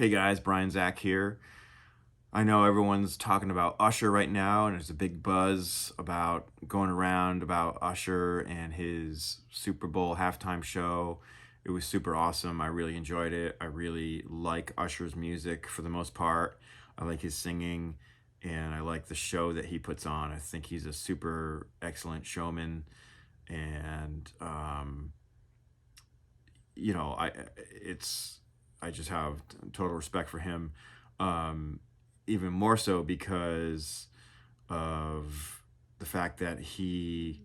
Hey guys, Brian Zach here. I know everyone's talking about Usher right now, and there's a big buzz about going around about Usher and his Super Bowl halftime show. It was super awesome. I really enjoyed it. I really like Usher's music for the most part. I like his singing, and I like the show that he puts on. I think he's a super excellent showman, and you know, I just have total respect for him. Um, Even more so because of the fact that he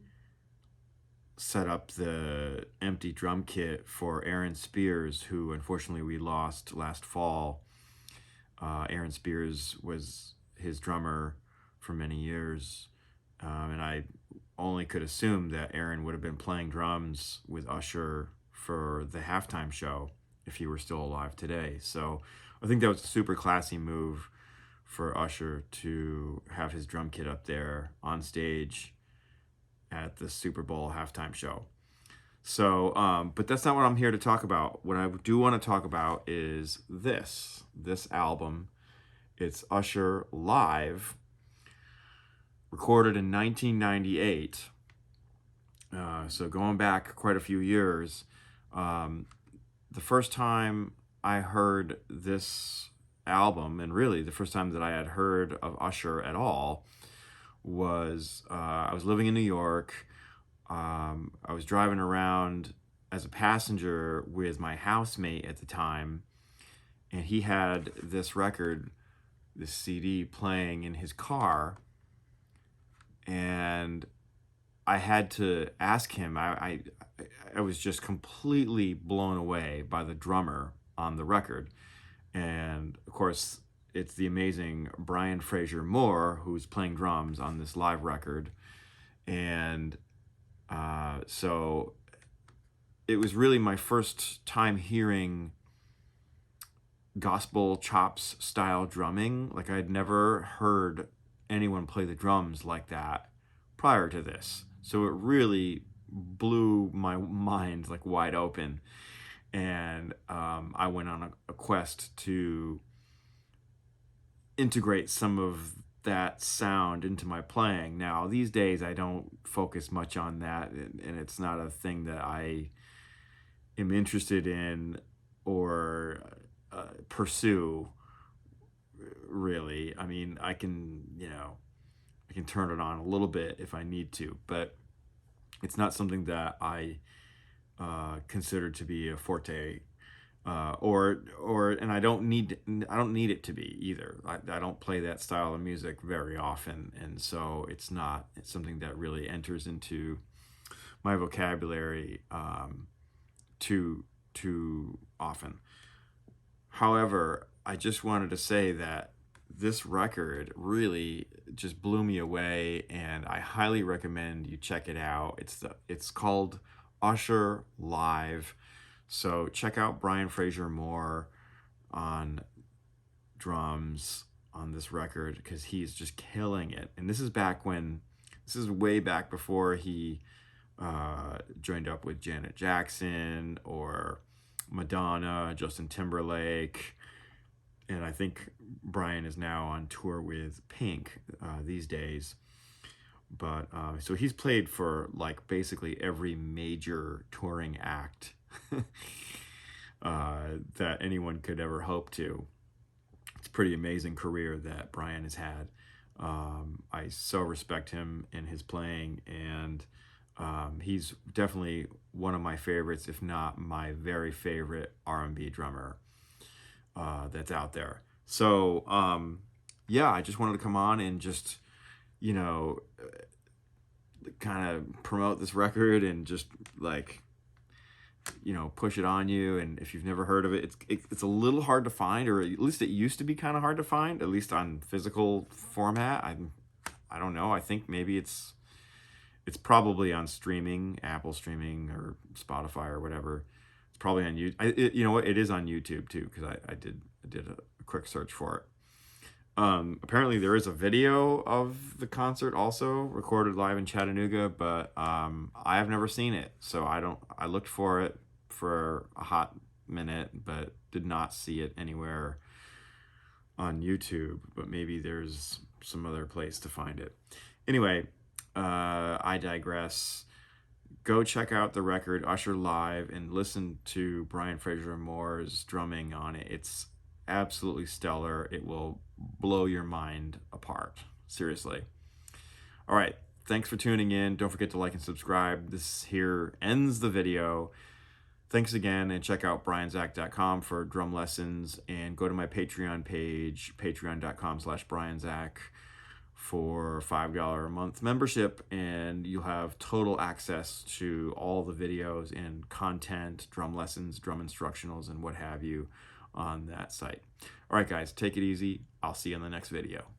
set up the empty drum kit for Aaron Spears, who unfortunately we lost last fall. Aaron Spears was his drummer for many years, and I only could assume that Aaron would have been playing drums with Usher for the halftime show if he were still alive today. So I think that was a super classy move for Usher to have his drum kit up there on stage at the Super Bowl halftime show. So, but that's not what I'm here to talk about. What I do want to talk about is this album. It's Usher Live, recorded in 1998. So going back quite a few years. The first time I heard this album, and really the first time that I had heard of Usher at all, was I was living in New York. I was driving around as a passenger with my housemate at the time, and he had this record, this CD playing in his car, and I had to ask him. I was just completely blown away by the drummer on the record, and of course it's the amazing Brian Fraser Moore who's playing drums on this live record, and so it was really my first time hearing gospel chops style drumming. Like I'd never heard anyone play the drums like that prior to this. So it really blew my mind like wide open. And I went on a quest to integrate some of that sound into my playing. Now, these days, I don't focus much on that, and it's not a thing that I am interested in or pursue, really. I mean, I can turn it on a little bit if I need to, but it's not something that I consider to be a forte, and I don't need it to be either. I don't play that style of music very often, and so it's something that really enters into my vocabulary too often. However, I just wanted to say that this record really just blew me away, and I highly recommend you check it out. It's called Usher Live. So check out Brian Fraser Moore on drums on this record because he's just killing it. And this is way back before he joined up with Janet Jackson or Madonna, Justin Timberlake. And I think Brian is now on tour with Pink these days. But so he's played for like basically every major touring act that anyone could ever hope to. It's a pretty amazing career that Brian has had. I so respect him and his playing, and he's definitely one of my favorites, if not my very favorite R&B drummer that's out there. So yeah, I just wanted to come on and just kind of promote this record and just like push it on you. And if you've never heard of it, it's a little hard to find, or at least it used to be kind of hard to find, at least on physical format. I don't know. I think maybe it's probably on streaming, Apple streaming or Spotify or whatever. It's probably on YouTube. You know what? It is on YouTube too, because I did a quick search for it. Apparently there is a video of the concert also recorded live in Chattanooga, but I have never seen it. So I looked for it for a hot minute, but did not see it anywhere on YouTube, but maybe there's some other place to find it. Anyway, I digress. Go check out the record Usher Live and listen to Brian Fraser Moore's drumming on it. It's absolutely stellar. It will blow your mind apart. Seriously. All right. Thanks for tuning in. Don't forget to like and subscribe. This here ends the video. Thanks again, and check out brianzach.com for drum lessons, and go to my Patreon page, patreon.com/brianzach, for $5 a month membership, and you'll have total access to all the videos and content, drum lessons, drum instructionals, and what have you on that site. All right, guys, take it easy. I'll see you in the next video.